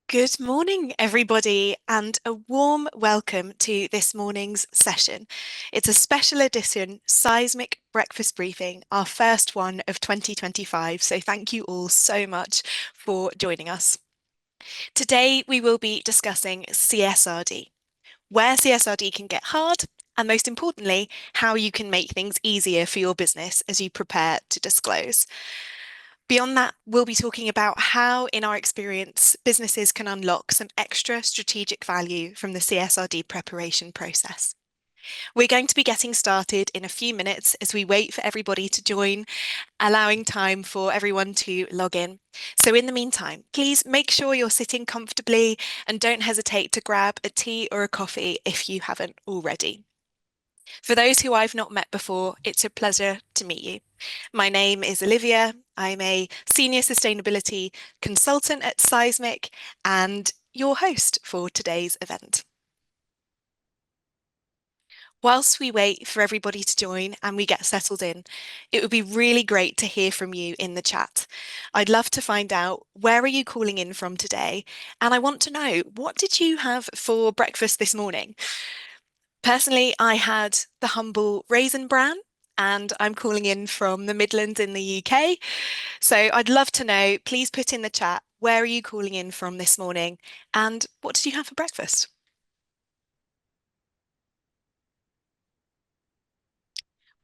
Good morning, everybody, and a warm welcome to this morning's session. It's a special edition Seismic Breakfast Briefing, our first one of 2025, so thank you all so much for joining us. Today, we will be discussing CSRD, where CSRD can get hard, and most importantly, how you can make things easier for your business as you prepare to disclose. Beyond that, we'll be talking about how, in our experience, businesses can unlock some extra strategic value from the CSRD preparation process. We're going to be getting started in a few minutes as we wait for everybody to join, allowing time for everyone to log in. So in the meantime, please make sure you're sitting comfortably and don't hesitate to grab a tea or a coffee if you haven't already. For those who I've not met before, it's a pleasure to meet you. My name is Olivia. I'm a senior sustainability consultant at Seismic and your host for today's event. Whilst we wait for everybody to join and we get settled in, it would be really great to hear from you in the chat. I'd love to find out, where are you calling in from today? And I want to know, what did you have for breakfast this morning? Personally, I had the humble raisin bran, and I'm calling in from the Midlands in the UK. So I'd love to know, please put in the chat, where are you calling in from this morning? And what did you have for breakfast?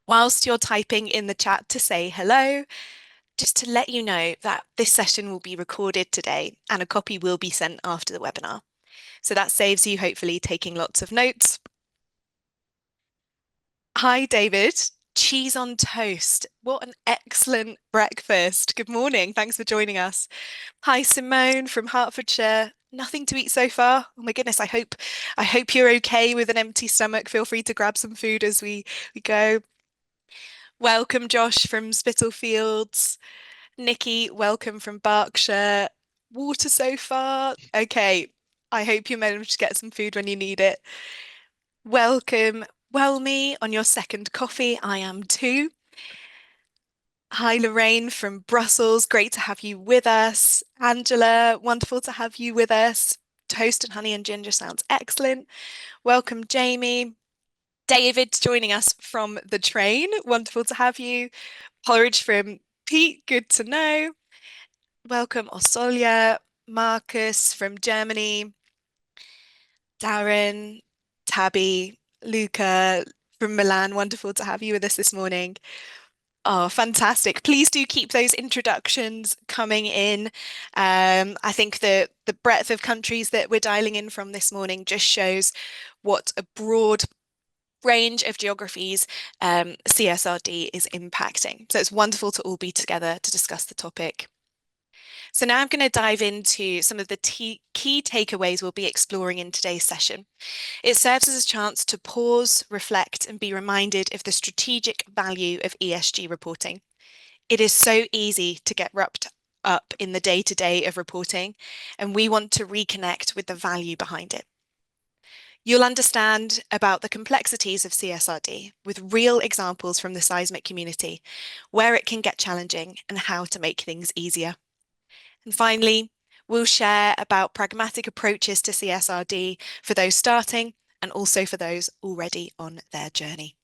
Whilst you're typing in the chat to say hello, just to let you know that this session will be recorded today and a copy will be sent after the webinar. So that saves you hopefully taking lots of notes. Hi, David. Cheese on toast. What an excellent breakfast. Good morning. Thanks for joining us. Hi, Simone from Hertfordshire. Nothing to eat so far. Oh my goodness, I hope you're okay with an empty stomach. Feel free to grab some food as we go. Welcome, Josh from Spitalfields. Nikki, welcome from Berkshire. Water so far. Okay. I hope you managed to get some food when you need it. Welcome, Wellme, on your second coffee. I am too. Hi, Lorraine from Brussels. Great to have you with us. Angela, wonderful to have you with us. Toast and honey and ginger sounds excellent. Welcome, Jamie. David joining us from the train. Wonderful to have you. Porridge from Pete. Good to know. Welcome, Osolia. Marcus from Germany. Darren, Tabby, Luca from Milan. Wonderful to have you with us this morning. Oh, fantastic. Please do keep those introductions coming in. I think the breadth of countries that we're dialing in from this morning just shows what a broad range of geographies CSRD is impacting. So it's wonderful to all be together to discuss the topic. So now I'm going to dive into some of the key takeaways we'll be exploring in today's session. It serves as a chance to pause, reflect, and be reminded of the strategic value of ESG reporting. It is so easy to get wrapped up in the day-to-day of reporting, and we want to reconnect with the value behind it. You'll understand about the complexities of CSRD with real examples from the seismic community, where it can get challenging and how to make things easier. And finally, we'll share about pragmatic approaches to CSRD for those starting and also for those already on their journey.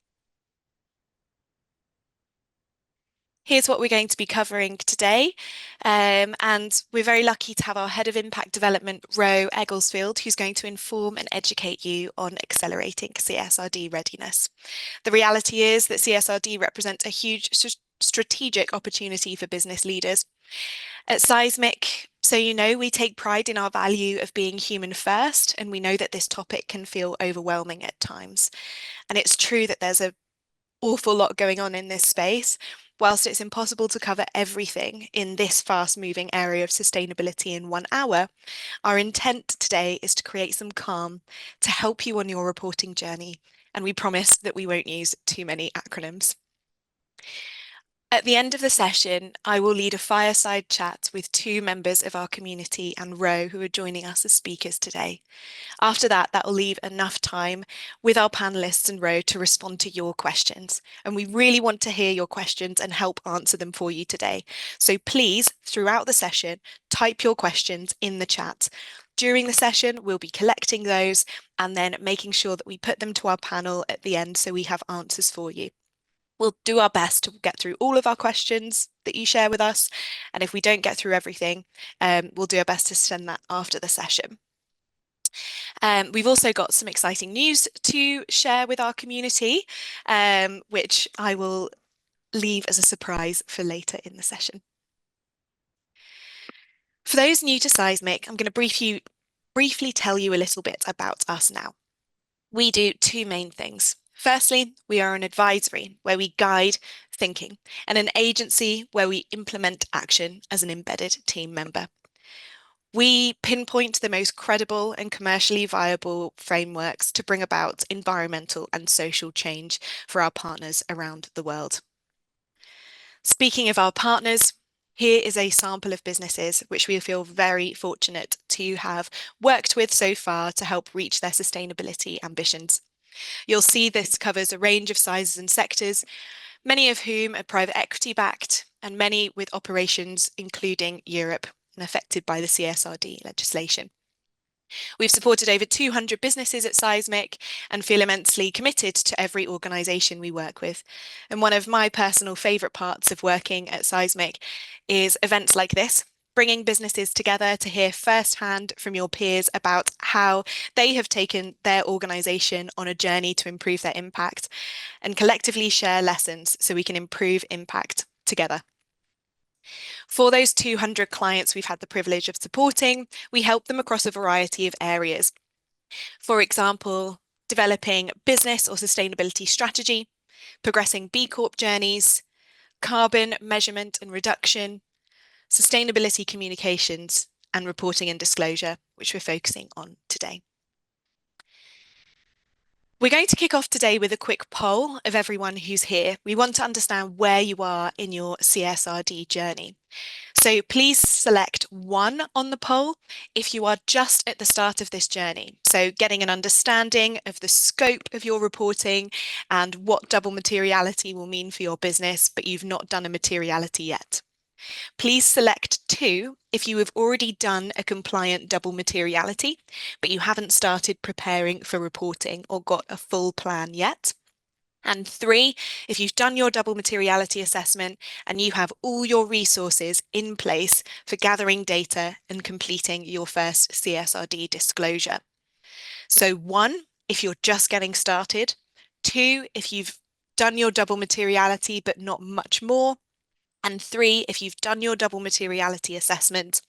Here's what we're going to be covering today. And we're very lucky to have our Head of Impact Development, Ro Egglesfield, who's going to inform and educate you on accelerating CSRD readiness. The reality is that CSRD represents a huge strategic opportunity for business leaders. At Seismic, so you know, we take pride in our value of being human first, and we know that this topic can feel overwhelming at times. And it's true that there's an awful lot going on in this space. Whilst it's impossible to cover everything in this fast-moving area of sustainability in 1 hour, our intent today is to create some calm to help you on your reporting journey, and we promise that we won't use too many acronyms. At the end of the session, I will lead a fireside chat with 2 members of our community and Ro who are joining us as speakers today. After that will leave enough time with our panelists and Ro to respond to your questions. And we really want to hear your questions and help answer them for you today. So please, throughout the session, type your questions in the chat. During the session, we'll be collecting those and then making sure that we put them to our panel at the end so we have answers for you. We'll do our best to get through all of our questions that you share with us. And if we don't get through everything, we'll do our best to send that after the session. We've also got some exciting news to share with our community, which I will leave as a surprise for later in the session. For those new to Seismic, I'm going to briefly tell you a little bit about us now. We do two main things. Firstly, we are an advisory where we guide thinking, and an agency where we implement action as an embedded team member. We pinpoint the most credible and commercially viable frameworks to bring about environmental and social change for our partners around the world. Speaking of our partners, here is a sample of businesses which we feel very fortunate to have worked with so far to help reach their sustainability ambitions. You'll see this covers a range of sizes and sectors, many of whom are private equity backed and many with operations including Europe and affected by the CSRD legislation. We've supported over 200 businesses at Seismic and feel immensely committed to every organisation we work with. And one of my personal favourite parts of working at Seismic is events like this, bringing businesses together to hear firsthand from your peers about how they have taken their organisation on a journey to improve their impact and collectively share lessons so we can improve impact together. For those 200 clients we've had the privilege of supporting, we help them across a variety of areas. For example, developing business or sustainability strategy, progressing B Corp journeys, carbon measurement and reduction, sustainability communications, and reporting and disclosure, which we're focusing on today. We're going to kick off today with a quick poll of everyone who's here. We want to understand where you are in your CSRD journey. So please select 1 on the poll if you are just at the start of this journey. So getting an understanding of the scope of your reporting and what double materiality will mean for your business, but you've not done a materiality yet. Please select 2 if you have already done a compliant double materiality, but you haven't started preparing for reporting or got a full plan yet. And 3, if you've done your double materiality assessment and you have all your resources in place for gathering data and completing your first CSRD disclosure. So 1, if you're just getting started, 2, if you've done your double materiality but not much more, and 3, if you've done your double materiality assessment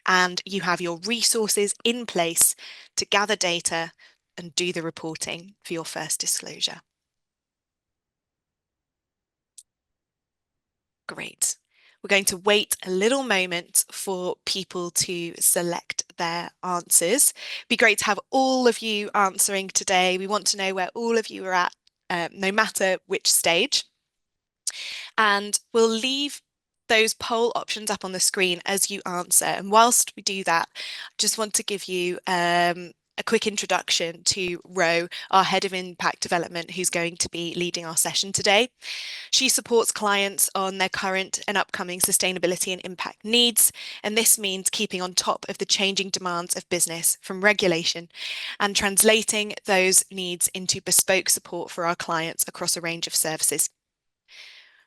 and you have your resources in place to gather data and do the reporting for your first disclosure. Great. We're going to wait a little moment for people to select their answers. It'd be great to have all of you answering today. We want to know where all of you are at, no matter which stage. And we'll leave those poll options up on the screen as you answer. And whilst we do that, I just want to give you a quick introduction to Ro, our Head of Impact Development, who's going to be leading our session today. She supports clients on their current and upcoming sustainability and impact needs, and this means keeping on top of the changing demands of business from regulation and translating those needs into bespoke support for our clients across a range of services.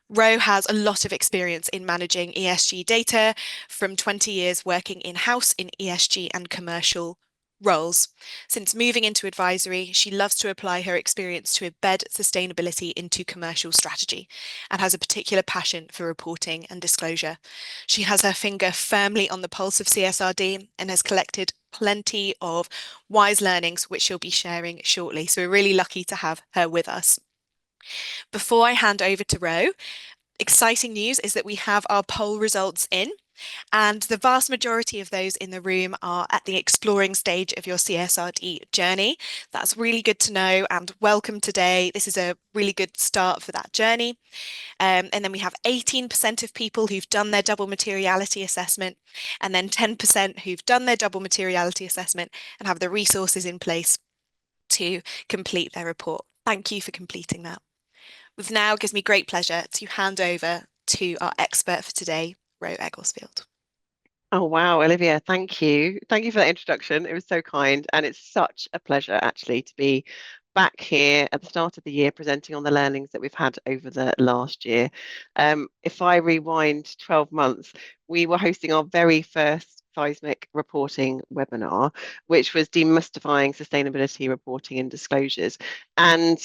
Ro has a lot of experience in managing ESG data from 20 years working in-house in ESG and commercial roles. Since moving into advisory, she loves to apply her experience to embed sustainability into commercial strategy and has a particular passion for reporting and disclosure. She has her finger firmly on the pulse of CSRD and has collected plenty of wise learnings, which she'll be sharing shortly. So we're really lucky to have her with us. Before I hand over to Ro, exciting news is that we have our poll results in, and the vast majority of those in the room are at the exploring stage of your CSRD journey. That's really good to know, and welcome today. This is a really good start for that journey. And then we have 18% of people who've done their double materiality assessment, and then 10% who've done their double materiality assessment and have the resources in place to complete their report. Thank you for completing that. It now gives me great pleasure to hand over to our expert for today, Ro Egglesfield. Oh, wow, Olivia, thank you. Thank you for that introduction. It was so kind. And it's such a pleasure, actually, to be back here at the start of the year presenting on the learnings that we've had over the last year. If I rewind 12 months, we were hosting our very first seismic reporting webinar, which was demystifying sustainability reporting and disclosures. And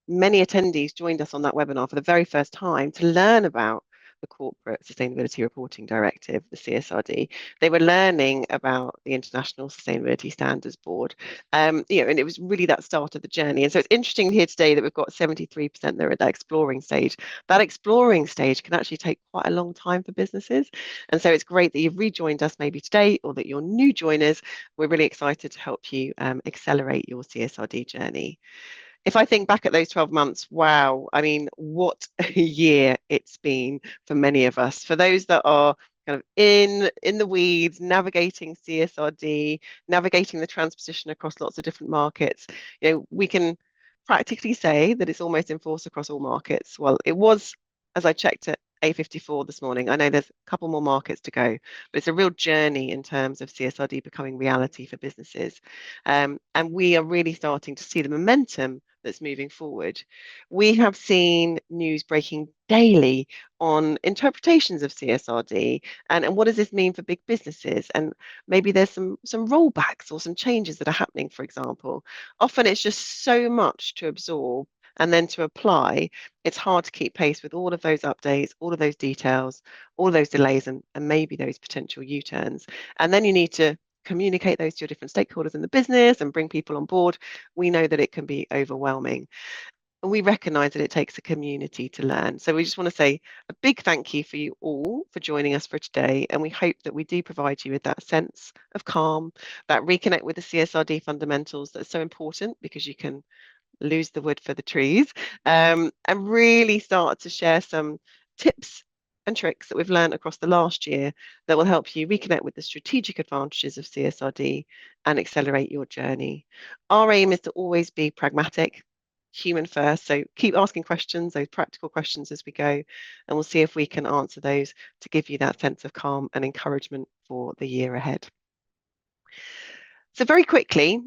many attendees joined us on that webinar for the very first time to learn about the Corporate Sustainability Reporting Directive, the CSRD. They were learning about the International Sustainability Standards Board, and it was really that start of the journey. And so it's interesting here today that we've got 73% that are at that exploring stage. That exploring stage can actually take quite a long time for businesses. And so it's great that you've rejoined us maybe today or that you're new joiners. We're really excited to help you accelerate your CSRD journey. If I think back at those 12 months, wow, I mean, what a year it's been for many of us. For those that are kind of in the weeds, navigating CSRD, navigating the transposition across lots of different markets, we can practically say that it's almost in force across all markets. Well, it was, as I checked at A54 this morning. I know there's a couple more markets to go, but it's a real journey in terms of CSRD becoming reality for businesses. And we are really starting to see the momentum that's moving forward. We have seen news breaking daily on interpretations of CSRD and what does this mean for big businesses? And maybe there's some rollbacks or some changes that are happening, for example. Often it's just so much to absorb and then to apply. It's hard to keep pace with all of those updates, all of those details, all of those delays, and maybe those potential U-turns. And then you need to communicate those to your different stakeholders in the business and bring people on board. We know that it can be overwhelming. And we recognize that it takes a community to learn. So we just want to say a big thank you for you all for joining us for today. And we hope that we do provide you with that sense of calm, that reconnect with the CSRD fundamentals that's so important because you can lose the wood for the trees, and really start to share some tips and tricks that we've learned across the last year that will help you reconnect with the strategic advantages of CSRD and accelerate your journey. Our aim is to always be pragmatic, human first. So keep asking questions, those practical questions as we go, and we'll see if we can answer those to give you that sense of calm and encouragement for the year ahead. So very quickly,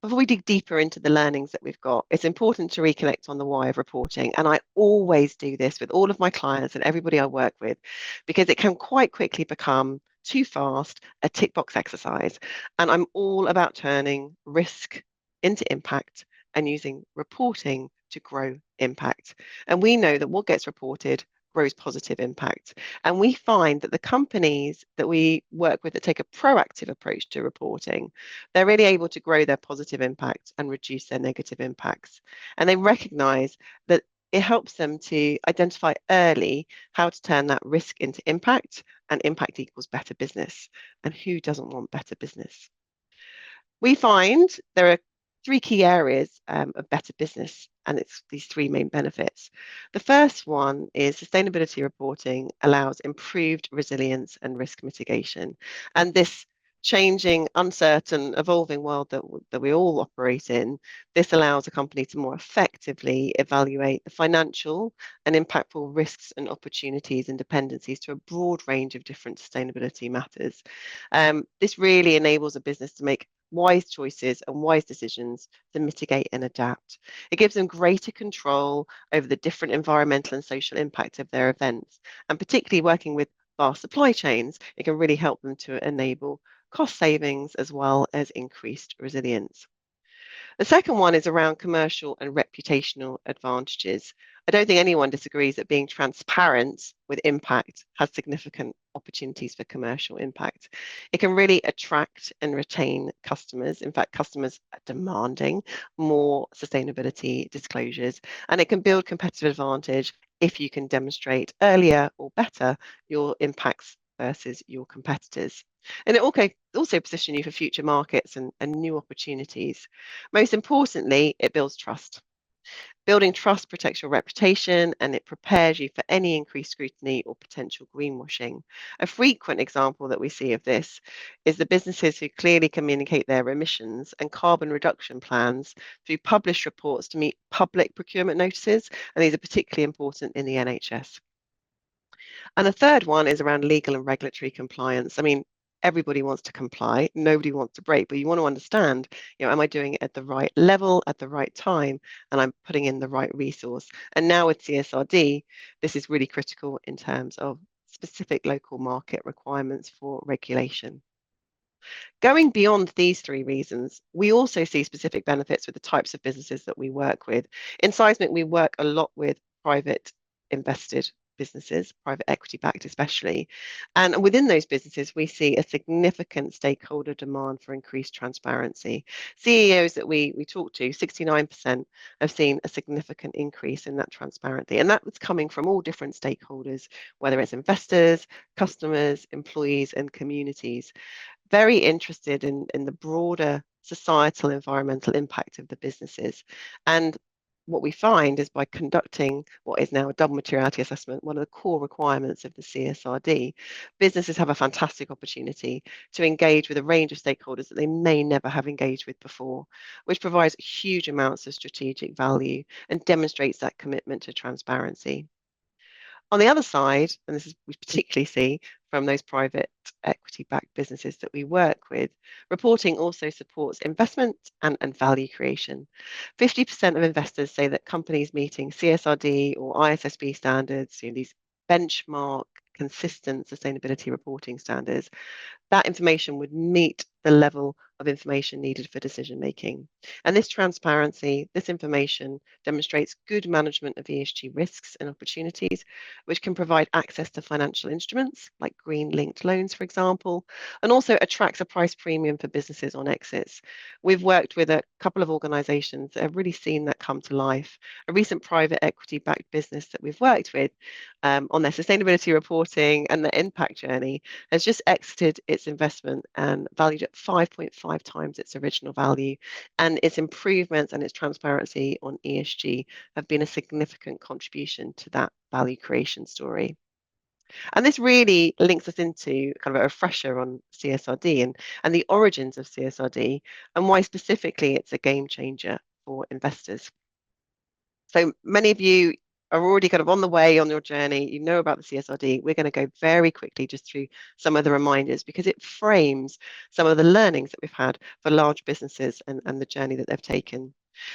before we dig deeper into the learnings that we've got, it's important to reconnect on the why of reporting. And I always do this with all of my clients and everybody I work with, because it can quite quickly become too fast a tick box exercise. And I'm all about turning risk into impact and using reporting to grow impact. And we know that what gets reported grows positive impact. And we find that the companies that we work with that take a proactive approach to reporting, they're really able to grow their positive impact and reduce their negative impacts. And they recognize that it helps them to identify early how to turn that risk into impact, and impact equals better business. And who doesn't want better business? We find there are three key areas of better business, and it's these three main benefits. The first one is sustainability reporting allows improved resilience and risk mitigation. And this changing, uncertain, evolving world that we all operate in, this allows a company to more effectively evaluate the financial and impactful risks and opportunities and dependencies to a broad range of different sustainability matters. This really enables a business to make wise choices and wise decisions to mitigate and adapt. It gives them greater control over the different environmental and social impact of their events. And particularly working with vast supply chains, it can really help them to enable cost savings as well as increased resilience. The second one is around commercial and reputational advantages. I don't think anyone disagrees that being transparent with impact has significant opportunities for commercial impact. It can really attract and retain customers. In fact, customers are demanding more sustainability disclosures, and it can build competitive advantage if you can demonstrate earlier or better your impacts versus your competitors. And it also position you for future markets and new opportunities. Most importantly, it builds trust. Building trust protects your reputation and it prepares you for any increased scrutiny or potential greenwashing. A frequent example that we see of this is the businesses who clearly communicate their emissions and carbon reduction plans through published reports to meet public procurement notices, and these are particularly important in the NHS. And the third one is around legal and regulatory compliance. I mean, everybody wants to comply, nobody wants to break, but you want to understand, am I doing it at the right level, at the right time, and I'm putting in the right resource. And now with CSRD, this is really critical in terms of specific local market requirements for regulation. Going beyond these three reasons, we also see specific benefits with the types of businesses that we work with. In Seismic, we work a lot with private invested businesses, private equity backed especially. And within those businesses, we see a significant stakeholder demand for increased transparency. CEOs that we talk to, 69% have seen a significant increase in that transparency. And that was coming from all different stakeholders, whether it's investors, customers, employees, and communities, very interested in the broader societal environmental impact of the businesses. And what we find is by conducting what is now a double materiality assessment, one of the core requirements of the CSRD, businesses have a fantastic opportunity to engage with a range of stakeholders that they may never have engaged with before, which provides huge amounts of strategic value and demonstrates that commitment to transparency. On the other side, and this is we particularly see from those private equity-backed businesses that we work with, reporting also supports investment and value creation. 50% of investors say that companies meeting CSRD or ISSB standards, these benchmark consistent sustainability reporting standards, that information would meet the level of information needed for decision making. And this transparency, this information demonstrates good management of ESG risks and opportunities, which can provide access to financial instruments like green linked loans, for example, and also attracts a price premium for businesses on exits. We've worked with a couple of organizations that have really seen that come to life. A recent private equity backed business that we've worked with on their sustainability reporting and the impact journey has just exited its investment and valued at 5.5 times its original value. And its improvements and its transparency on ESG have been a significant contribution to that value creation story. And this really links us into kind of a refresher on CSRD and the origins of CSRD and why specifically it's a game changer for investors. So many of you are already kind of on the way on your journey. You know about the CSRD. We're going to go very quickly just through some of the reminders because it frames some of the learnings that we've had for large businesses and the journey that they've taken.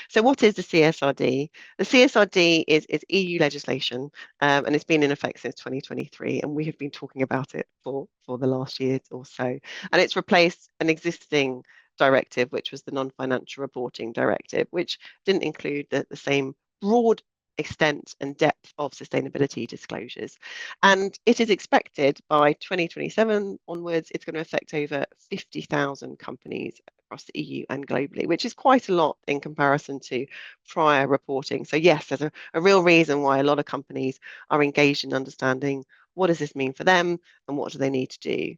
So what is the CSRD? The CSRD is EU legislation and it's been in effect since 2023 and we have been talking about it for the last year or so. And it's replaced an existing directive, which was the non-financial reporting directive, which didn't include the same broad extent and depth of sustainability disclosures. And it is expected by 2027 onwards, it's going to affect over 50,000 companies across the EU and globally, which is quite a lot in comparison to prior reporting. So yes, there's a real reason why a lot of companies are engaged in understanding what does this mean for them and what do they need to do.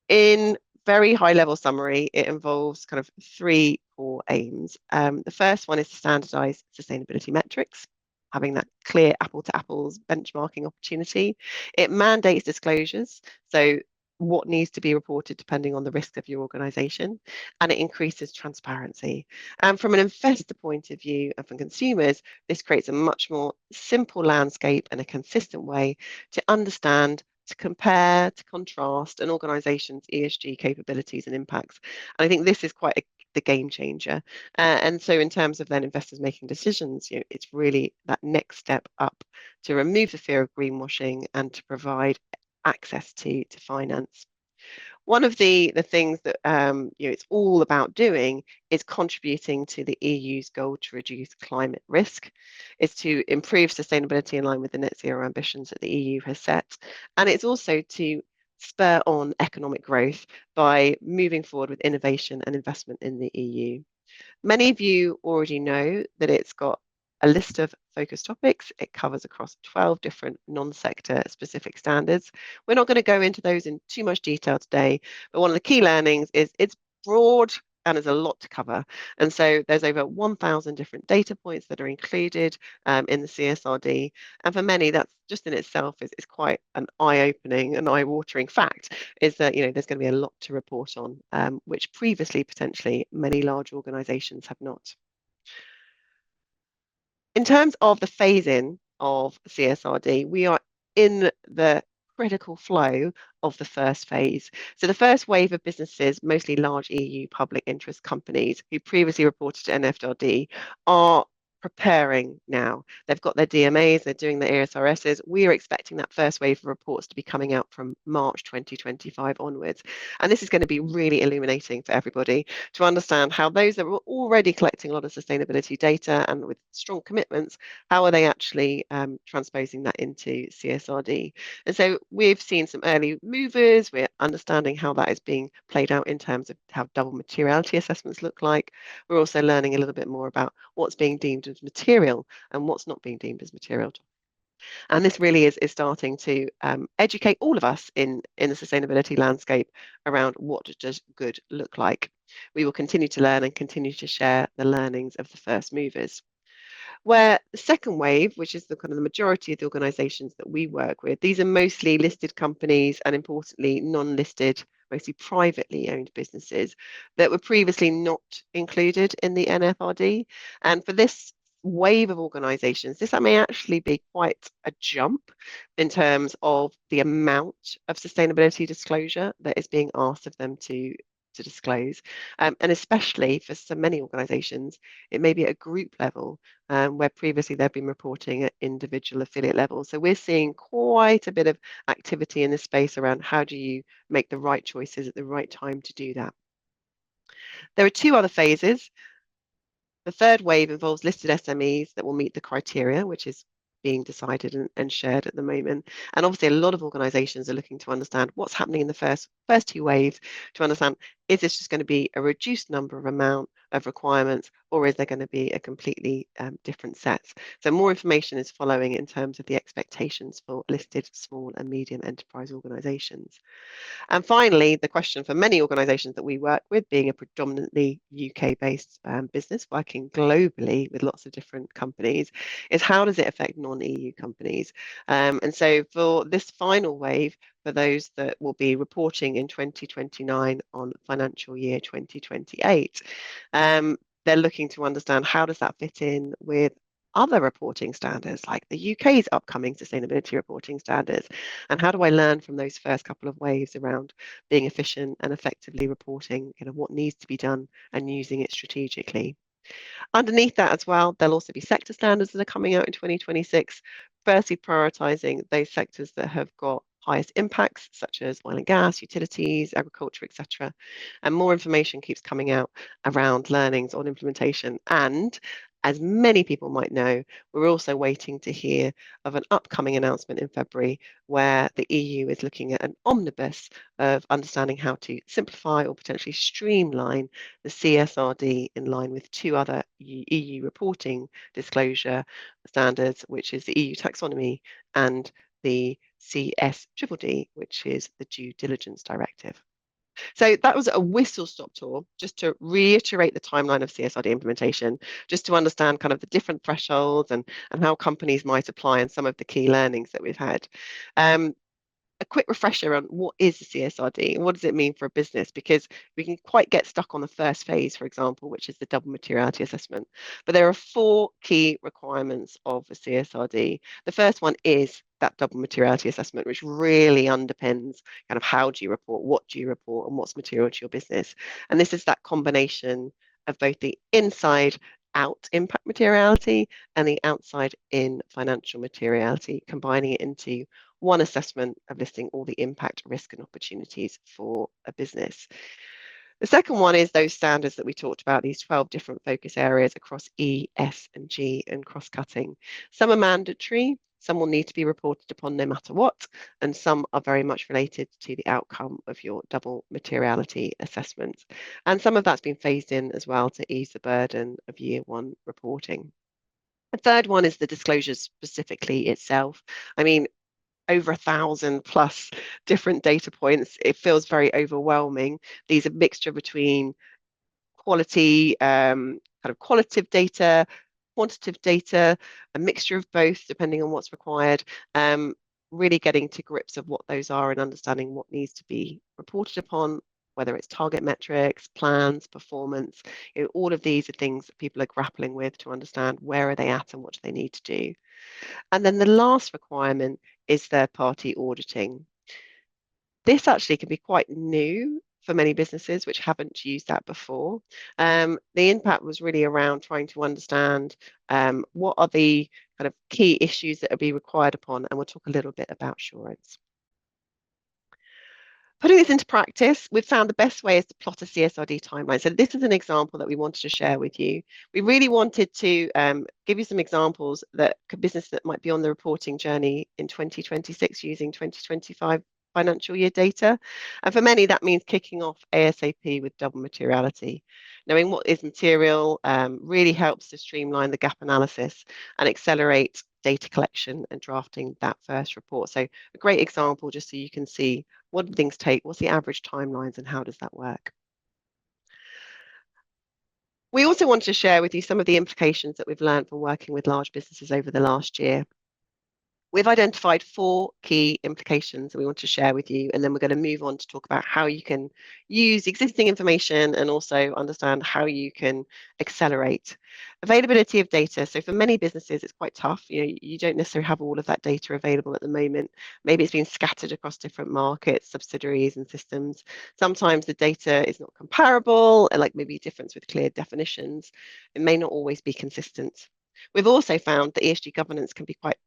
In very high level summary, it involves kind of three core aims. The first one is to standardize sustainability metrics, having that clear apple to apples benchmarking opportunity. It mandates disclosures, so what needs to be reported depending on the risk of your organization, and it increases transparency. And from an investor point of view and from consumers, this creates a much more simple landscape and a consistent way to understand, to compare, to contrast an organization's ESG capabilities and impacts. And I think this is quite the game changer. And so in terms of then investors making decisions, it's really that next step up to remove the fear of greenwashing and to provide access to finance. One of the things that it's all about doing is contributing to the EU's goal to reduce climate risk, is to improve sustainability in line with the net zero ambitions that the EU has set, and it's also to spur on economic growth by moving forward with innovation and investment in the EU. Many of you already know that it's got a list of focus topics. It covers across 12 different non-sector specific standards. We're not going to go into those in too much detail today, but one of the key learnings is it's broad and there's a lot to cover. And so there's over 1,000 different data points that are included in the CSRD. And for many, that's just in itself is quite an eye-opening and eye-watering fact, is that there's going to be a lot to report on, which previously potentially many large organizations have not. In terms of the phase-in of CSRD, we are in the critical flow of the first phase. So the first wave of businesses, mostly large EU public interest companies who previously reported to NFRD, are preparing now. They've got their DMAs, they're doing their ASRSs. We are expecting that first wave of reports to be coming out from March 2025 onwards. And this is going to be really illuminating for everybody to understand how those that were already collecting a lot of sustainability data and with strong commitments, how are they actually transposing that into CSRD? And so we've seen some early movers. We're understanding how that is being played out in terms of how double materiality assessments look like. We're also learning a little bit more about what's being deemed as material and what's not being deemed as material. And this really is starting to educate all of us in the sustainability landscape around what does good look like. We will continue to learn and continue to share the learnings of the first movers. Where the second wave, which is the kind of the majority of the organizations that we work with, these are mostly listed companies and importantly, non-listed, mostly privately owned businesses that were previously not included in the NFRD. And for this wave of organizations, this may actually be quite a jump in terms of the amount of sustainability disclosure that is being asked of them to disclose. And especially for so many organizations, it may be at a group level where previously they've been reporting at individual affiliate levels. So we're seeing quite a bit of activity in this space around how do you make the right choices at the right time to do that. There are two other phases. The third wave involves listed SMEs that will meet the criteria, which is being decided and shared at the moment. And obviously, a lot of organisations are looking to understand what's happening in the first two waves to understand, is this just going to be a reduced number of amount of requirements, or is there going to be a completely different set? So more information is following in terms of the expectations for listed small and medium enterprise organisations. And finally, the question for many organisations that we work with, being a predominantly UK-based business working globally with lots of different companies, is how does it affect non-EU companies? And so for this final wave, for those that will be reporting in 2029 on financial year 2028, they're looking to understand how does that fit in with other reporting standards like the UK's upcoming sustainability reporting standards, and how do I learn from those first couple of waves around being efficient and effectively reporting, what needs to be done and using it strategically. Underneath that as well, there'll also be sector standards that are coming out in 2026, firstly prioritising those sectors that have got highest impacts, such as oil and gas, utilities, agriculture, etc. And more information keeps coming out around learnings on implementation. And as many people might know, we're also waiting to hear of an upcoming announcement in February where the EU is looking at an omnibus of understanding how to simplify or potentially streamline the CSRD in line with two other EU reporting disclosure standards, which is the EU taxonomy and the CSRD, which is the due diligence directive. So that was a whistle-stop tour, just to reiterate the timeline of CSRD implementation, just to understand kind of the different thresholds and how companies might apply and some of the key learnings that we've had. A quick refresher on what is the CSRD and what does it mean for a business, because we can quite get stuck on the first phase, for example, which is the double materiality assessment. But there are four key requirements of the CSRD. The first one is that double materiality assessment, which really underpins kind of how do you report, what do you report, and what's material to your business. And this is that combination of both the inside out impact materiality and the outside in financial materiality, combining it into one assessment of listing all the impact, risk, and opportunities for a business. The second one is those standards that we talked about, these 12 different focus areas across E, S, and G, and cross-cutting. Some are mandatory, some will need to be reported upon no matter what, and some are very much related to the outcome of your double materiality assessment. And some of that's been phased in as well to ease the burden of year one reporting. The third one is the disclosures specifically itself. I mean, over 1,000 plus different data points, it feels very overwhelming. These are mixture between quality, kind of qualitative data, quantitative data, a mixture of both, depending on what's required. Really getting to grips of what those are and understanding what needs to be reported upon, whether it's target metrics, plans, performance. All of these are things that people are grappling with to understand where are they at and what do they need to do. And then the last requirement is third-party auditing. This actually can be quite new for many businesses which haven't used that before. The impact was really around trying to understand what are the kind of key issues that are being required upon, and we'll talk a little bit about assurance. Putting this into practice, we've found the best way is to plot a CSRD timeline. So this is an example that we wanted to share with you. We really wanted to give you some examples that business that might be on the reporting journey in 2026 using 2025 financial year data. And for many, that means kicking off ASAP with double materiality. Knowing what is material really helps to streamline the gap analysis and accelerate data collection and drafting that first report. So a great example, just so you can see what do things take, what's the average timelines, and how does that work? We also want to share with you some of the implications that we've learned from working with large businesses over the last year. We've identified 4 key implications that we want to share with you, and then we're going to move on to talk about how you can use existing information and also understand how you can accelerate. Availability of data. So for many businesses, it's quite tough. You don't necessarily have all of that data available at the moment. Maybe it's been scattered across different markets, subsidiaries, and systems. Sometimes the data is not comparable, and like maybe difference with clear definitions. It may not always be consistent. We've also found that ESG governance can be quite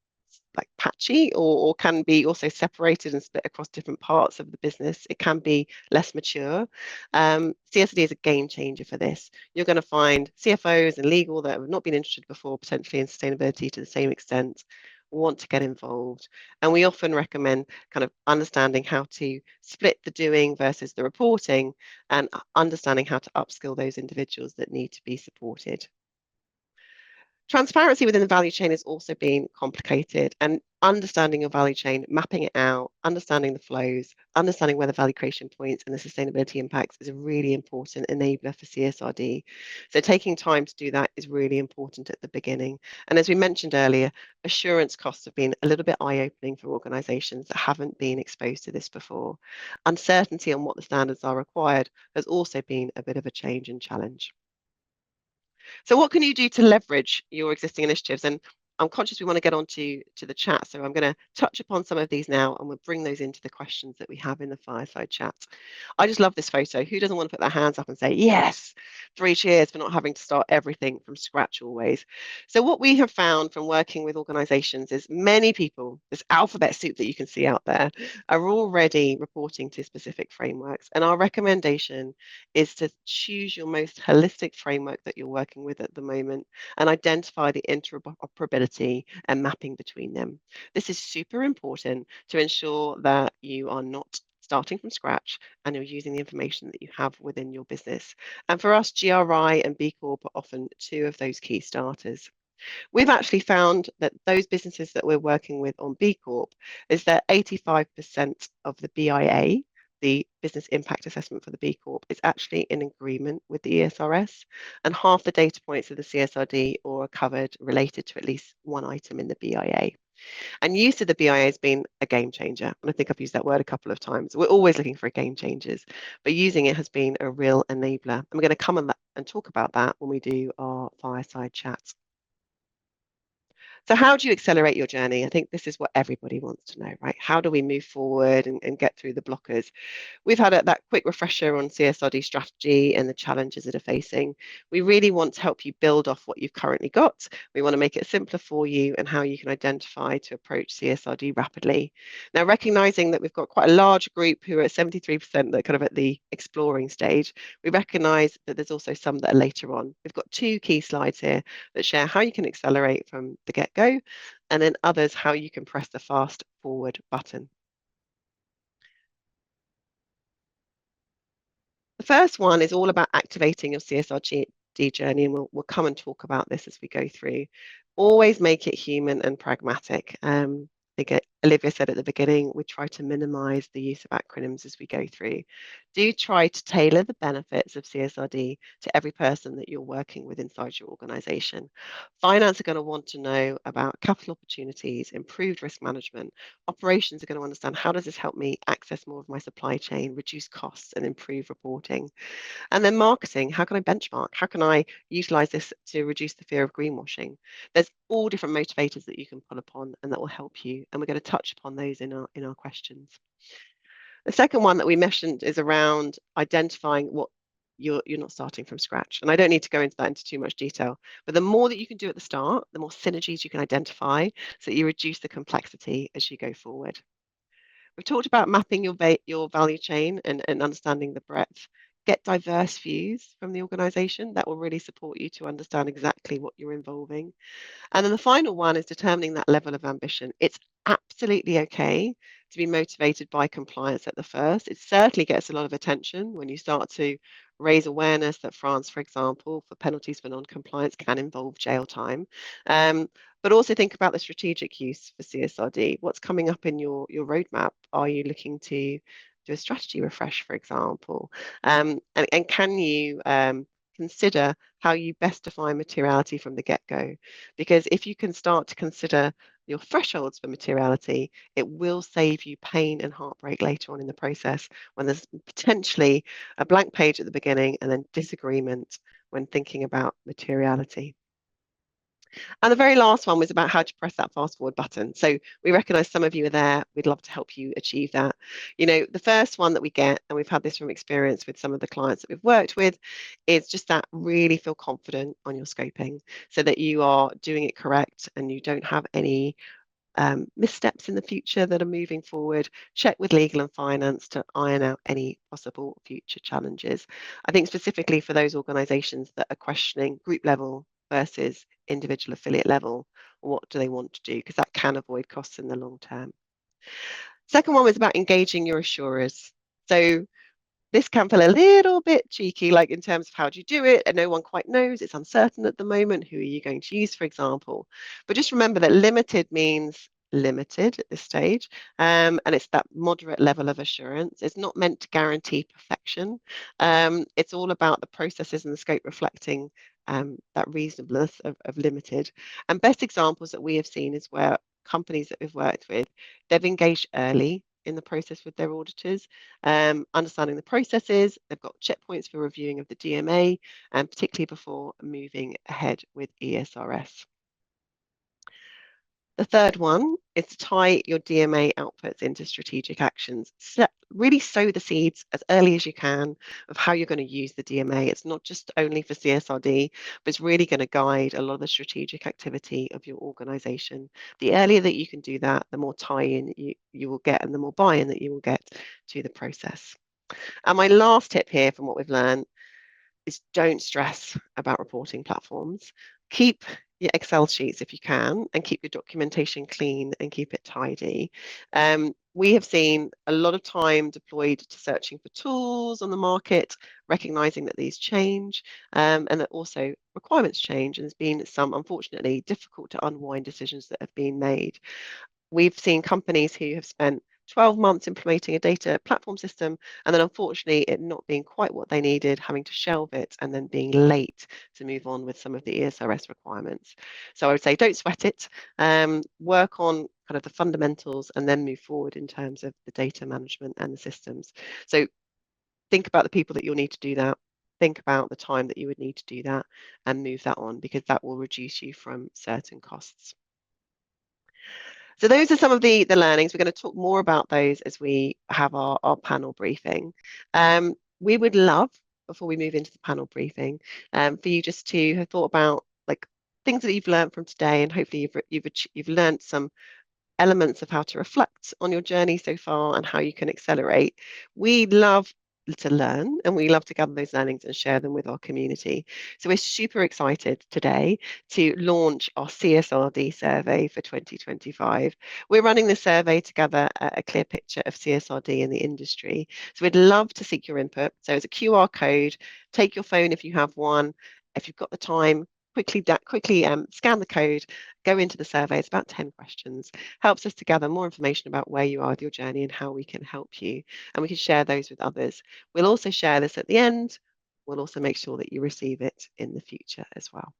like patchy or can be also separated and split across different parts of the business. It can be less mature. CSRD is a game changer for this. You're going to find CFOs and legal that have not been interested before, potentially in sustainability to the same extent, want to get involved. And we often recommend kind of understanding how to split the doing versus the reporting and understanding how to upskill those individuals that need to be supported. Transparency within the value chain has also been complicated, and understanding your value chain, mapping it out, understanding the flows, understanding where the value creation points and the sustainability impacts is a really important enabler for CSRD. So taking time to do that is really important at the beginning. And as we mentioned earlier, assurance costs have been a little bit eye-opening for organisations that haven't been exposed to this before. Uncertainty on what the standards are required has also been a bit of a change and challenge. So what can you do to leverage your existing initiatives? And I'm conscious we want to get on to the chat, so I'm going to touch upon some of these now, and we'll bring those into the questions that we have in the fireside chat. I just love this photo. Who doesn't want to put their hands up and say, yes, 3 cheers for not having to start everything from scratch always. So what we have found from working with organisations is many people, this alphabet soup that you can see out there, are already reporting to specific frameworks. And our recommendation is to choose your most holistic framework that you're working with at the moment and identify the interoperability and mapping between them. This is super important to ensure that you are not starting from scratch and you're using the information that you have within your business. And for us, GRI and B Corp are often 2 of those key starters. We've actually found that those businesses that we're working with on B Corp is that 85% of the BIA, the business impact assessment for the B Corp, is actually in agreement with the ESRS, and half the data points of the CSRD are covered related to at least one item in the BIA. And use of the BIA has been a game changer. And I think I've used that word a couple of times. We're always looking for game changers, but using it has been a real enabler. And we're going to come on and talk about that when we do our fireside chat. So how do you accelerate your journey? I think this is what everybody wants to know, right? How do we move forward and get through the blockers? We've had that quick refresher on CSRD strategy and the challenges that are facing. We really want to help you build off what you've currently got. We want to make it simpler for you and how you can identify to approach CSRD rapidly. Now, recognizing that we've got quite a large group who are at 73% that are kind of at the exploring stage, we recognize that there's also some that are later on. We've got 2 key slides here that share how you can accelerate from the get-go, and then others how you can press the fast forward button. The first one is all about activating your CSRD journey, and we'll come and talk about this as we go through. Always make it human and pragmatic. I think Olivia said at the beginning, we try to minimize the use of acronyms as we go through. Do try to tailor the benefits of CSRD to every person that you're working with inside your organization. Finance are going to want to know about capital opportunities, improved risk management. Operations are going to understand, how does this help me access more of my supply chain, reduce costs and improve reporting? And then marketing, how can I benchmark? How can I utilize this to reduce the fear of greenwashing? There's all different motivators that you can pull upon and that will help you. And we're going to touch upon those in our questions. The second one that we mentioned is around identifying what you're not starting from scratch. And I don't need to go into that into too much detail, but the more that you can do at the start, the more synergies you can identify so that you reduce the complexity as you go forward. We've talked about mapping your value chain and understanding the breadth. Get diverse views from the organization. That will really support you to understand exactly what you're involving. And then the final one is determining that level of ambition. It's absolutely okay to be motivated by compliance at the first. It certainly gets a lot of attention when you start to raise awareness that France, for example, for penalties for non-compliance can involve jail time. But also think about the strategic use for CSRD. What's coming up in your roadmap? Are you looking to do a strategy refresh, for example? And can you consider how you best define materiality from the get-go? Because if you can start to consider your thresholds for materiality, it will save you pain and heartbreak later on in the process when there's potentially a blank page at the beginning and then disagreement when thinking about materiality. And the very last one was about how to press that fast forward button. So we recognize some of you are there. We'd love to help you achieve that. You know, the first one that we get, and we've had this from experience with some of the clients that we've worked with, is just that really feel confident on your scoping so that you are doing it correct and you don't have any missteps in the future that are moving forward. Check with legal and finance to iron out any possible future challenges. I think specifically for those organisations that are questioning group level versus individual affiliate level, what do they want to do? Because that can avoid costs in the long term. Second one was about engaging your assurers. So this can feel a little bit cheeky, like in terms of how do you do it, and no one quite knows. It's uncertain at the moment. Who are you going to use, for example? But just remember that limited means limited at this stage, and it's that moderate level of assurance. It's not meant to guarantee perfection. It's all about the processes and the scope reflecting that reasonableness of limited. And best examples that we have seen is where companies that we've worked with, they've engaged early in the process with their auditors, understanding the processes. They've got checkpoints for reviewing of the DMA, and particularly before moving ahead with ESRS. The third one is to tie your DMA outputs into strategic actions. Really sow the seeds as early as you can of how you're going to use the DMA. It's not just only for CSRD, but it's really going to guide a lot of the strategic activity of your organization. The earlier that you can do that, the more tie-in you will get and the more buy-in that you will get to the process. And my last tip here from what we've learned is don't stress about reporting platforms. Keep your Excel sheets if you can, and keep your documentation clean and keep it tidy. We have seen a lot of time deployed to searching for tools on the market, recognizing that these change, and that also requirements change. And there's been some, unfortunately, difficult to unwind decisions that have been made. We've seen companies who have spent 12 months implementing a data platform system, and then unfortunately it not being quite what they needed, having to shelve it, and then being late to move on with some of the ESRS requirements. So I would say don't sweat it, work on kind of the fundamentals, and then move forward in terms of the data management and the systems. So think about the people that you'll need to do that. Think about the time that you would need to do that and move that on, because that will reduce you from certain costs. So those are some of the learnings. We're going to talk more about those as we have our panel briefing. We would love, before we move into the panel briefing, for you just to have thought about like things that you've learned from today, and hopefully you've learned some elements of how to reflect on your journey so far and how you can accelerate. We love to learn, and we love to gather those learnings and share them with our community. So we're super excited today to launch our CSRD survey for 2025. We're running the survey to gather a clear picture of CSRD in the industry. So we'd love to seek your input. So it's a QR code. Take your phone if you have one. If you've got the time, quickly scan the code, go into the survey. It's about 10 questions. Helps us to gather more information about where you are with your journey and how we can help you. And we can share those with others. We'll also share this at the end. We'll also make sure that you receive it in the future as well.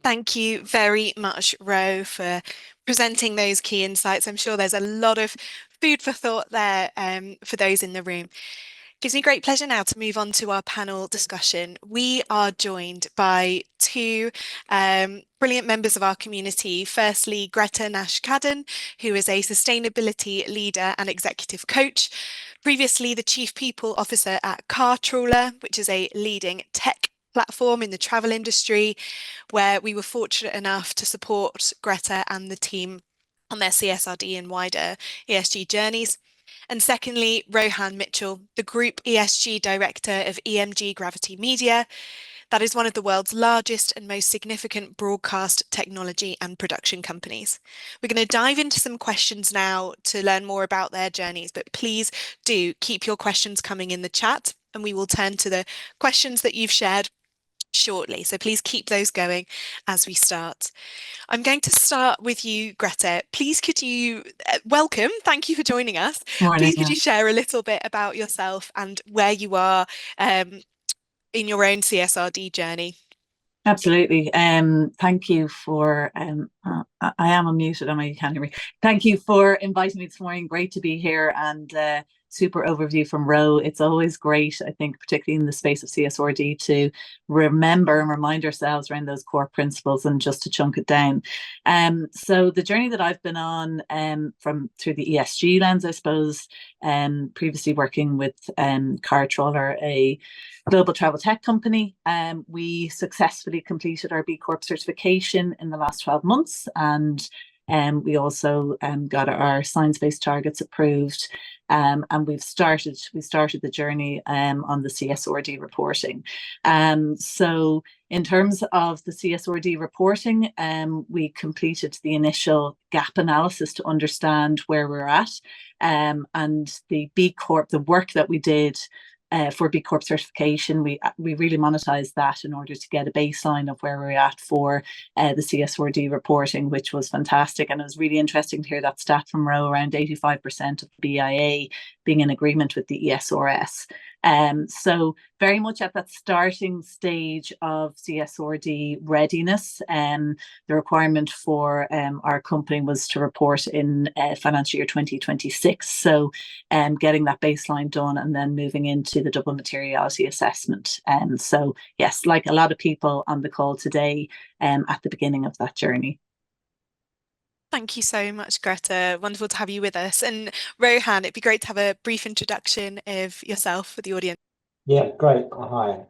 Thank you very much, Ro, for presenting those key insights. I'm sure there's a lot of food for thought there for those in the room. Gives me great pleasure now to move on to our panel discussion. We are joined by two brilliant members of our community. Firstly, Greta Nash-Cadden, who is a sustainability leader and executive coach, previously the Chief People Officer at Car Trawler, which is a leading tech platform in the travel industry, where we were fortunate enough to support Greta and the team on their CSRD and wider ESG journeys. And secondly, Rohan Mitchell, the Group ESG Director of EMG Gravity Media. That is one of the world's largest and most significant broadcast technology and production companies. We're going to dive into some questions now to learn more about their journeys, but please do keep your questions coming in the chat, and we will turn to the questions that you've shared shortly. So please keep those going as we start. I'm going to start with you, Greta. Please could you welcome, thank you for joining us. Morning. Please could you share a little bit about yourself and where you are in your own CSRD journey? Absolutely. Thank you for I am unmuted, am I? You can't hear me. Thank you for inviting me this morning. Great to be here, and super overview from Ro. It's always great, I think, particularly in the space of CSRD, to remember and remind ourselves around those core principles and just to chunk it down. So the journey that I've been on from through the ESG lens, I suppose, previously working with Car Trawler, a global travel tech company. We successfully completed our B Corp certification in the last 12 months, and we also got our science-based targets approved. And we started the journey on the CSRD reporting. So in terms of the CSRD reporting, we completed the initial gap analysis to understand where we're at, and the B Corp, the work that we did for B Corp certification, we really monetized that in order to get a baseline of where we're at for the CSRD reporting, which was fantastic. And it was really interesting to hear that stat from Ro, around 85% of BIA being in agreement with the ESRS. So very much at that starting stage of CSRD readiness. The requirement for our company was to report in financial year 2026. So getting that baseline done and then moving into the double materiality assessment. So yes, like a lot of people on the call today, at the beginning of that journey. Thank you so much, Greta. Wonderful to have you with us. And Rohan, it'd be great to have a brief introduction of yourself for the audience. Yeah, great. Hi.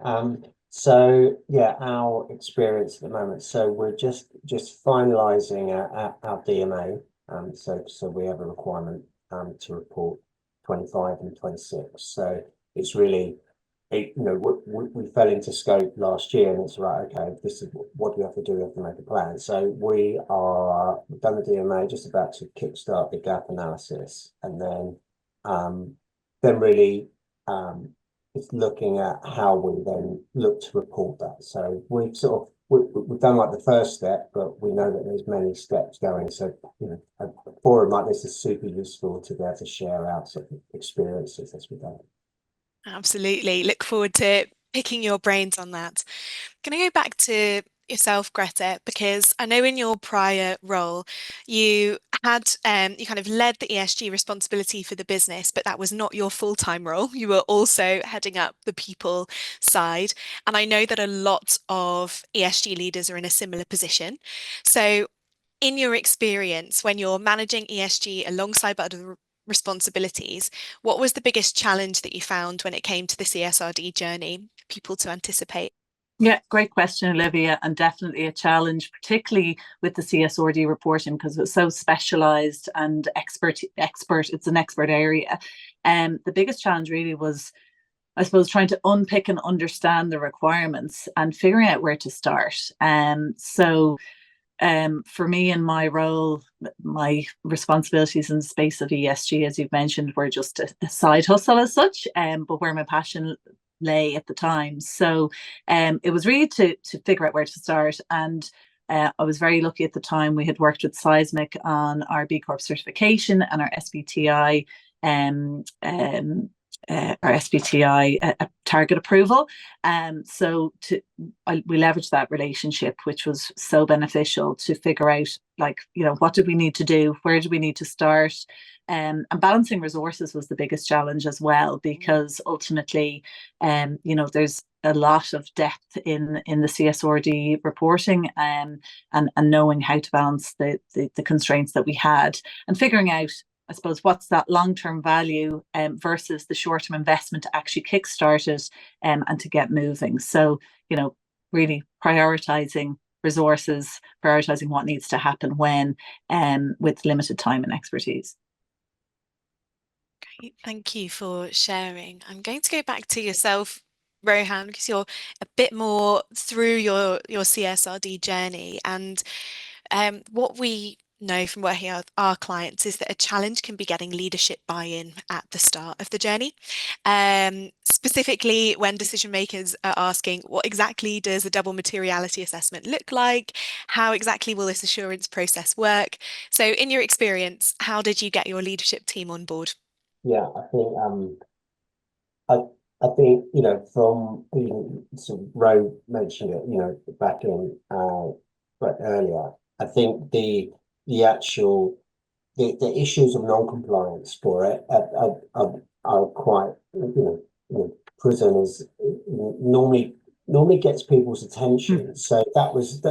So yeah, our experience at the moment. So we're just finalising our DMA. So we have a requirement to report 25 and 26. So it's really, we fell into scope last year, and it's right. Okay, this is what do we have to do? We have to make a plan. So we've done the DMA, just about to kickstart the gap analysis, and then really. It's looking at how we then look to report that. So we've done like the first step, but we know that there's many steps going. So a forum like this is super useful to be able to share our sort of experiences as we go. Absolutely. Look forward to picking your brains on that. Can I go back to yourself, Greta, because I know in your prior role you had you kind of led the ESG responsibility for the business, but that was not your full-time role. You were also heading up the people side, and I know that a lot of ESG leaders are in a similar position. So in your experience, when you're managing ESG alongside other responsibilities, what was the biggest challenge that you found when it came to the CSRD journey, people to anticipate? Yeah, great question, Olivia, and definitely a challenge, particularly with the CSRD reporting, because it's so specialised and expert. It's an expert area. The biggest challenge really was, I suppose, trying to unpick and understand the requirements and figuring out where to start. So for me in my role, my responsibilities in the space of ESG, as you've mentioned, were just a side hustle as such, but where my passion lay at the time. So it was really to figure out where to start. And I was very lucky at the time. We had worked with Seismic on our B Corp certification and our SBTI our SBTI a target approval. So we leveraged that relationship, which was so beneficial to figure out, like, what did we need to do? Where do we need to start? And balancing resources was the biggest challenge as well, because ultimately, there's a lot of depth in the CSRD reporting, and knowing how to balance the constraints that we had, and figuring out, I suppose, what's that long-term value versus the short-term investment to actually kickstart it and to get moving. So, really prioritizing resources, prioritizing what needs to happen when, with limited time and expertise. Great, thank you for sharing. I'm going to go back to yourself, Rohan, because you're a bit more through your CSRD journey, and what we know from working with our clients is that a challenge can be getting leadership buy-in at the start of the journey. Specifically when decision makers are asking, what exactly does a double materiality assessment look like? How exactly will this assurance process work? So in your experience, how did you get your leadership team on board? Yeah, I I think, from sort of Ro mentioned it, back in but earlier. I think the actual the issues of non-compliance for it are quite, prison is normally gets people's attention. So that was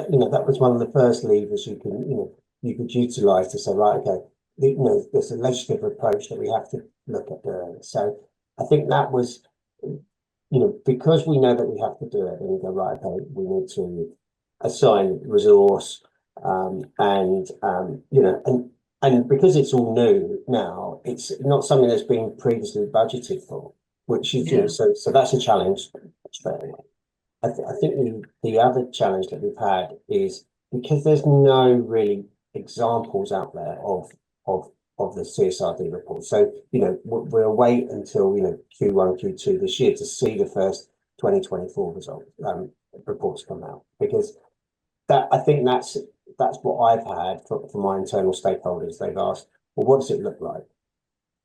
one of the first levers you could utilize to say, right, okay, there's a legislative approach that we have to look at doing. So I think that was, because we know that we have to do it, and we go, right, okay, we need to assign resource, and because it's all new now, it's not something that's been previously budgeted for, which is, so that's a challenge straight away. I think the other challenge that we've had is because there's no really examples out there of of the CSRD report. So, we'll wait until, Q1, Q2 this year to see the first 2024 results, reports come out, because I think that's what I've had from my internal stakeholders. They've asked, well, what does it look like?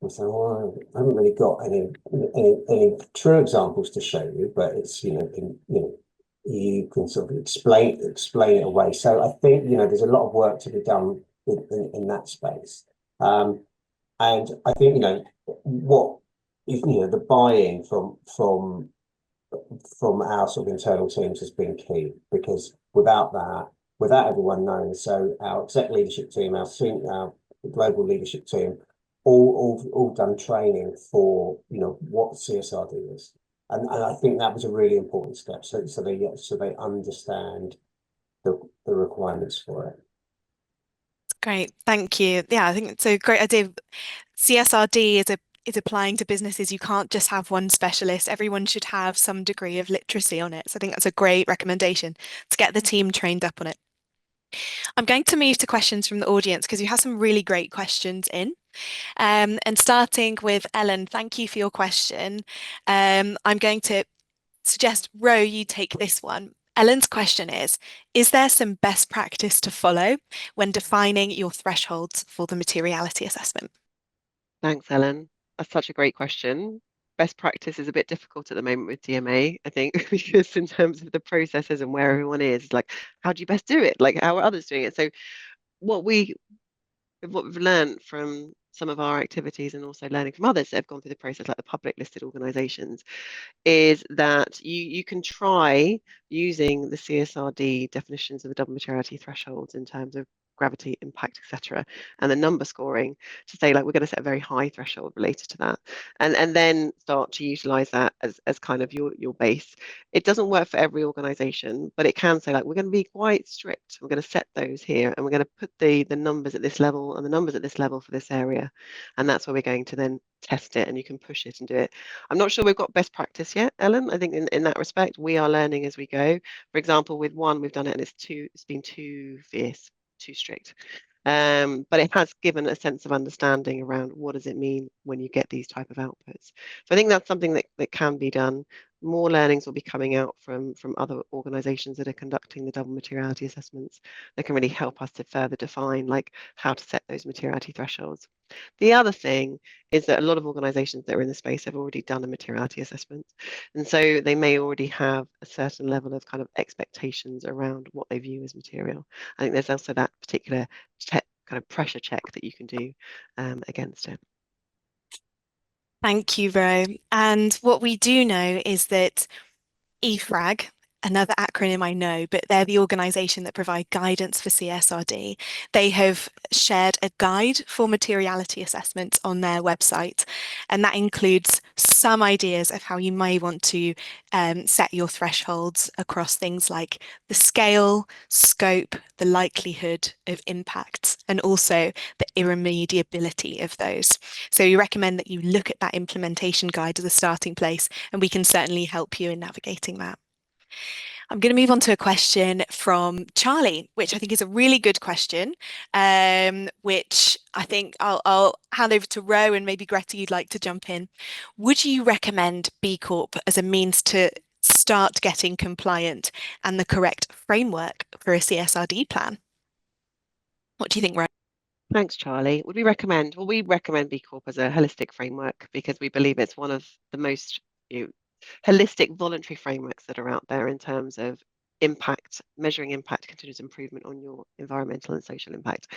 And so, well, I haven't really got any true examples to show you, but it's, you can sort of explain it away. So I think, there's a lot of work to be done in that space. And I think, what is, the buy-in from our sort of internal teams has been key, because without everyone knowing, so our exec leadership team, our global leadership team, all done training for, what CSRD is, and I think that was a really important step. So they understand the requirements for it. Great, thank you. Yeah, I think it's a great idea. CSRD is applying to businesses. You can't just have one specialist. Everyone should have some degree of literacy on it. So I think that's a great recommendation to get the team trained up on it. I'm going to move to questions from the audience because you have some really great questions in. And starting with Ellen, thank you for your question. I'm going to suggest, Ro, you take this one. Ellen's question is there some best practice to follow when defining your thresholds for the materiality assessment? Thanks, Ellen. That's such a great question. Best practice is a bit difficult at the moment with DMA, I think, because in terms of the processes and where everyone is, like, how do you best do it? Like, how are others doing it? So what we've learned from some of our activities, and also learning from others that have gone through the process, like the public listed organizations, is that you can try using the CSRD definitions of the double materiality thresholds in terms of gravity, impact, etc., and the number scoring, to say, like, we're going to set a very high threshold related to that, and then start to utilize that as kind of your base. It doesn't work for every organization, but it can say, like, we're going to be quite strict. We're going to set those here, and we're going to put the numbers at this level and the numbers at this level for this area, and that's where we're going to then test it, and you can push it and do it. I'm not sure we've got best practice yet, Ellen. I think in that respect, we are learning as we go. For example, with one, we've done it and it's been too fierce, too strict. But it has given a sense of understanding around what does it mean when you get these type of outputs. So I think that's something that can be done. more learnings will be coming out from other organisations that are conducting the double materiality assessments that can really help us to further define like how to set those materiality thresholds. The other thing is that a lot of organisations that are in the space have already done a materiality assessment, and so they may already have a certain level of kind of expectations around what they view as material. I think there's also that particular kind of pressure check that you can do against it. Thank you, Ro. And what we do know is that EFRAG, another acronym I know, but they're the organisation that provide guidance for CSRD. They have shared a guide for materiality assessments on their website, and that includes some ideas of how you may want to set your thresholds across things like the scale, scope, the likelihood of impacts, and also the irremediability of those. So we recommend that you look at that implementation guide as a starting place, and we can certainly help you in navigating that. I'm going to move on to a question from Charlie, which I think is a really good question, which I think I'll hand over to Ro, and maybe Greta, you'd like to jump in. Would you recommend B Corp as a means to start getting compliant and the correct framework for a CSRD plan? What do you think, Ro? Thanks, Charlie. Would we recommend? Well, we recommend B Corp as a holistic framework because we believe it's one of the most holistic voluntary frameworks that are out there in terms of impact, measuring impact, continuous improvement on your environmental and social impact.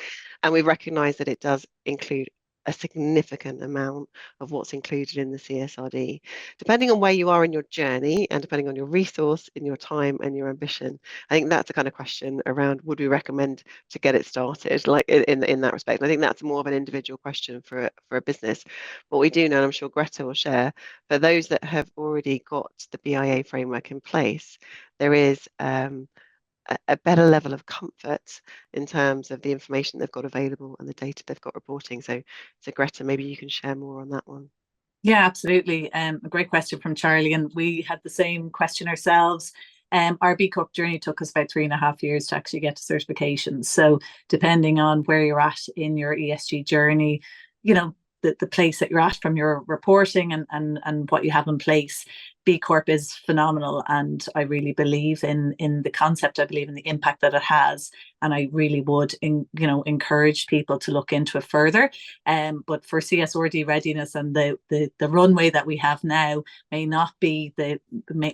And we recognise that it does include a significant amount of what's included in the CSRD. Depending on where you are in your journey and depending on your resource, in your time and your ambition, I think that's the kind of question around would we recommend to get it started, like in that respect. And I think that's more of an individual question for a business. What we do know, and I'm sure Greta will share, for those that have already got the BIA framework in place, there is a better level of comfort in terms of the information they've got available and the data they've got reporting. So Greta, maybe you can share more on that one. Yeah, absolutely. A great question from Charlie, and we had the same question ourselves. Our B Corp journey took us about 3.5 years to actually get to certification. So depending on where you're at in your ESG journey, the place that you're at from your reporting and what you have in place, B Corp is phenomenal, and I really believe in the concept. I believe in the impact that it has, and I really would encourage people to look into it further. But for CSRD readiness and the runway that we have now may not be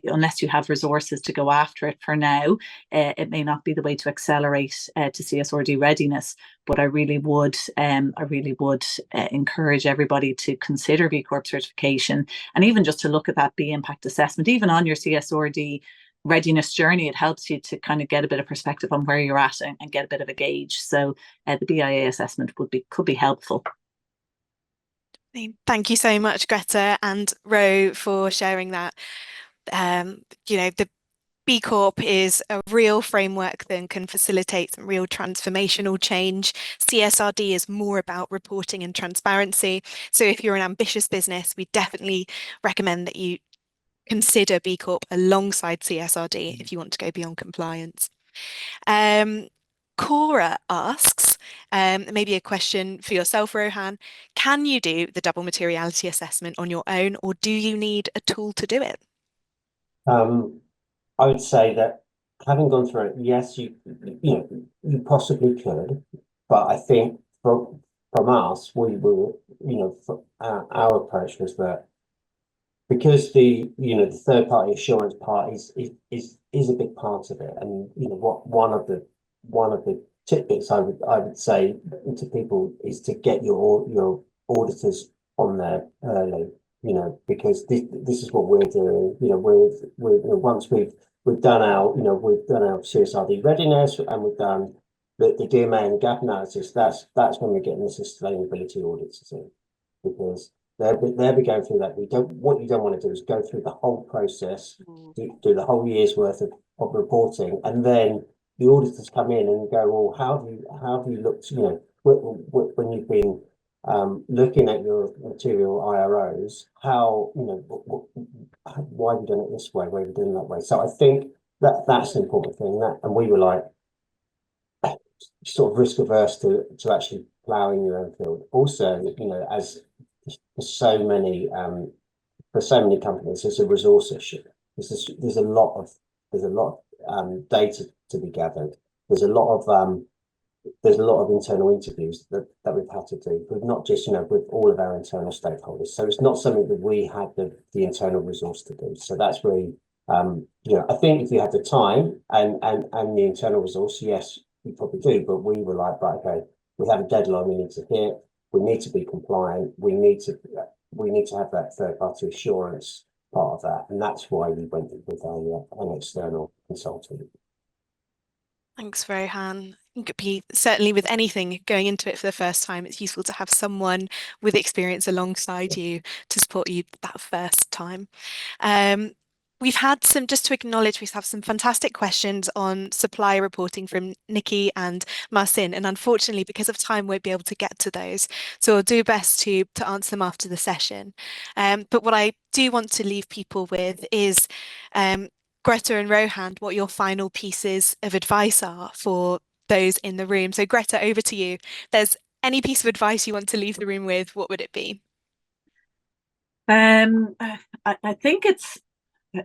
unless you have resources to go after it for now. It may not be the way to accelerate to CSRD readiness. But I really would encourage everybody to consider B Corp certification, and even just to look at that B impact assessment, even on your CSRD readiness journey. It helps you to kind of get a bit of perspective on where you're at and get a bit of a gauge. So the BIA assessment could be helpful. Thank you so much, Greta and Ro, for sharing that. The B Corp is a real framework that can facilitate some real transformational change. CSRD is more about reporting and transparency. So if you're an ambitious business, we definitely recommend that you consider B Corp alongside CSRD if you want to go beyond compliance. Cora asks, maybe a question for yourself, Rohan. Can you do the double materiality assessment on your own, or do you need a tool to do it? I would say that having gone through it, yes, you possibly could, but I think from us, we were, our approach was that because the third party assurance part is a big part of it, and what one of the tidbits I would say to people is to get your auditors on there early, because this is what we're doing. Once we've done our CSRD readiness and we've done the DMA and gap analysis, that's when we're getting the sustainability audits in, because they'll be going through that. What you don't want to do is go through the whole process, do the whole year's worth of reporting, and then the auditors come in and go, well, how have you looked, when you've been looking at your material IROs, why have you done it this way, why have you done it that way? So I think that's the important thing. And we were like sort of risk averse to actually ploughing your own field. Also, as for so many companies, it's a resource issue. there's a lot of data to be gathered. There's a lot of internal interviews that we've had to do, but not just, with all of our internal stakeholders. So it's not something that we had the internal resource to do. So that's really, I think if you had the time and the internal resource, yes, you probably do. But we were like, right, okay, we have a deadline we need to hit. We need to be compliant. We need to have that third party assurance part of that, and that's why we went with an external consultant. Thanks, Rohan. Certainly with anything going into it for the first time, it's useful to have someone with experience alongside you to support you that first time. We've had just to acknowledge, we have some fantastic questions on supply reporting from Nikki and Marcin, and unfortunately, because of time, won't be able to get to those. So I'll do best to answer them after the session. But what I do want to leave people with is Greta and Rohan, what your final pieces of advice are for those in the room. So Greta, over to you. If there's any piece of advice you want to leave the room with, what would it be? I think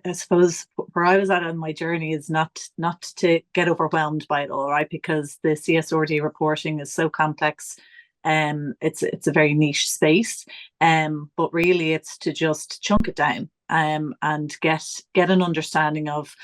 I suppose where I was at on my journey is not to get overwhelmed by it all, right? Because the CSRD reporting is so complex. It's a very niche space. But really it's to just chunk it down and get an understanding of,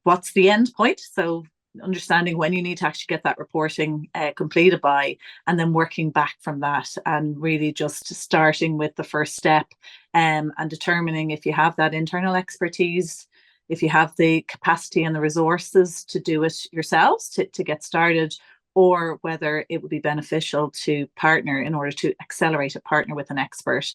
what's the end point. So understanding when you need to actually get that reporting completed by, and then working back from that, and really just starting with the first step, and determining if you have that internal expertise, if you have the capacity and the resources to do it yourselves to get started, or whether it would be beneficial to partner in order to accelerate a partner with an expert.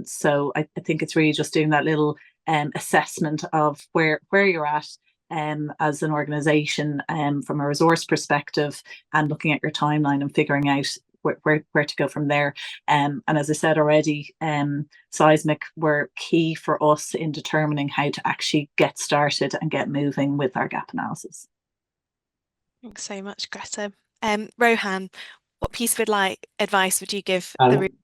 So I think it's really just doing that little assessment of where you're at as an organization from a resource perspective, and looking at your timeline and figuring out where to go from there. And as I said already, Seismic were key for us in determining how to actually get started and get moving with our gap analysis. Thanks so much, Greta. Rohan, what piece of advice would you give the room?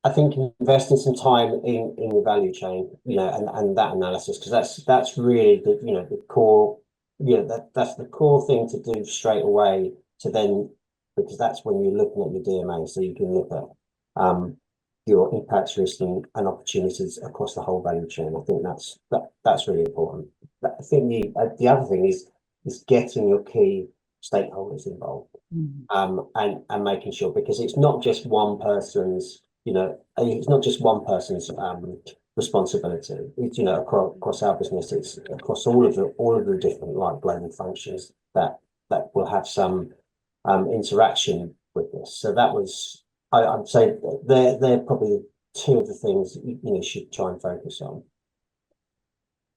I think investing some time in the value chain, and that analysis, because that's really the core, that's the core thing to do straight away, because that's when you're looking at your DMA, so you can look at your impacts, risks, and opportunities across the whole value chain. I think that's really important. I think the other thing is getting your key stakeholders involved, and making sure, because it's not just one person's responsibility. It's across our business, it's across all of the different global functions that will have some interaction with this. So that was, I'd say they're probably two of the things that you should try and focus on.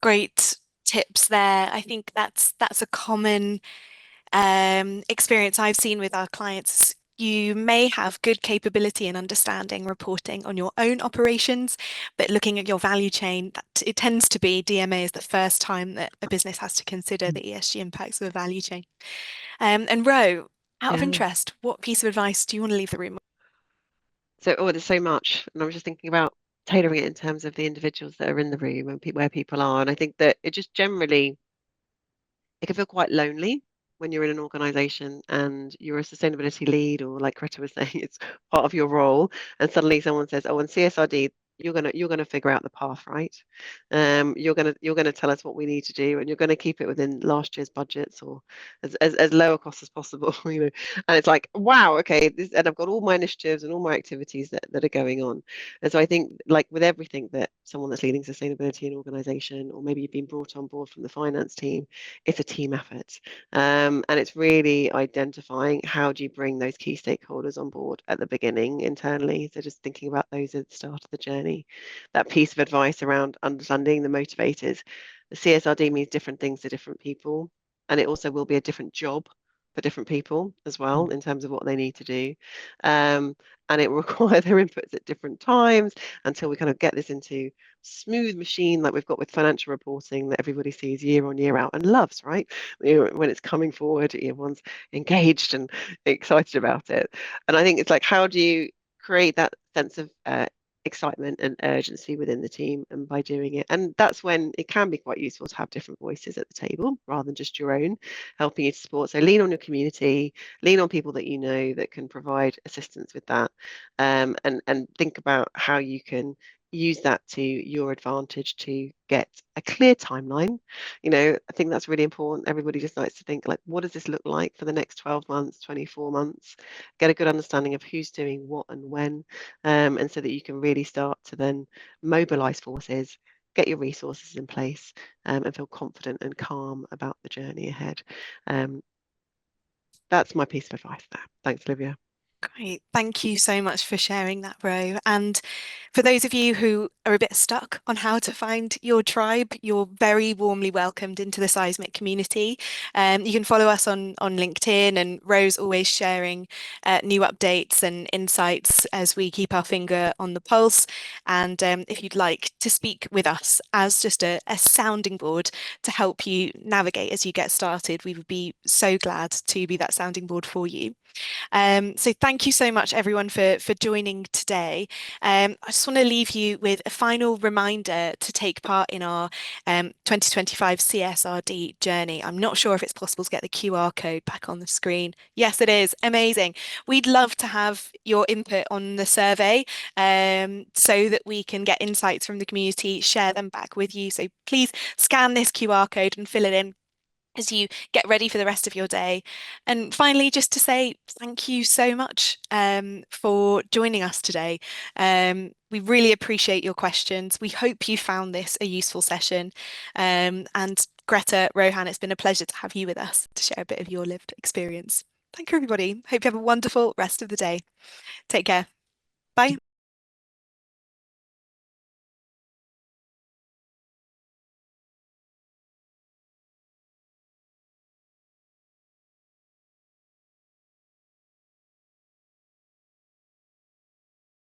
Great tips there. I think that's a common experience I've seen with our clients. You may have good capability in understanding reporting on your own operations, but looking at your value chain, it tends to be DMA is the first time that a business has to consider the ESG impacts of a value chain. And Ro, out of interest, what piece of advice do you want to leave the room with? So, there's so much, and I was just thinking about tailoring it in terms of the individuals that are in the room and where people are. And I think that it just generally, it can feel quite lonely when you're in an organization and you're a sustainability lead, or like Greta was saying, it's part of your role, and suddenly someone says, oh, in CSRD you're gonna figure out the path, right? You're gonna tell us what we need to do, and you're gonna keep it within last year's budgets, or as lower cost as possible, And it's like, wow, okay, and I've got all my initiatives and all my activities that are going on. And so I think, like with everything that someone that's leading sustainability in an organization, or maybe you've been brought on board from the finance team, it's a team effort. And it's really identifying how do you bring those key stakeholders on board at the beginning internally. So just thinking about those at the start of the journey. That piece of advice around understanding the motivators. The CSRD means different things to different people, and it also will be a different job for different people as well in terms of what they need to do. And it will require their inputs at different times until we kind of get this into smooth machine like we've got with financial reporting that everybody sees year on year out and loves, right? When it's coming forward, everyone's engaged and excited about it. And I think it's like, how do you create that sense of excitement and urgency within the team and by doing it. And that's when it can be quite useful to have different voices at the table rather than just your own, helping you to support. So lean on your community, lean on people that you know that can provide assistance with that, and think about how you can use that to your advantage to get a clear timeline. I think that's really important. Everybody just likes to think, like, what does this look like for the next 12 months, 24 months? Get a good understanding of who's doing what and when, and so that you can really start to then mobilize forces, get your resources in place, and feel confident and calm about the journey ahead. That's my piece of advice there. Thanks, Olivia. Great. Thank you so much for sharing that, Ro. And for those of you who are a bit stuck on how to find your tribe, you're very warmly welcomed into the Seismic community. You can follow us on LinkedIn, and Ro's always sharing new updates and insights as we keep our finger on the pulse. And if you'd like to speak with us as just a sounding board to help you navigate as you get started, we would be so glad to be that sounding board for you. So thank you so much, everyone, for joining today. I just want to leave you with a final reminder to take part in our 2025 CSRD journey. I'm not sure if it's possible to get the QR code back on the screen. Yes, it is. Amazing. We'd love to have your input on the survey so that we can get insights from the community, share them back with you. So please scan this QR code and fill it in as you get ready for the rest of your day. And finally, just to say thank you so much for joining us today. We really appreciate your questions. We hope you found this a useful session. And Greta, Rohan, it's been a pleasure to have you with us to share a bit of your lived experience. Thank you, everybody. Hope you have a wonderful rest of the day. Take care.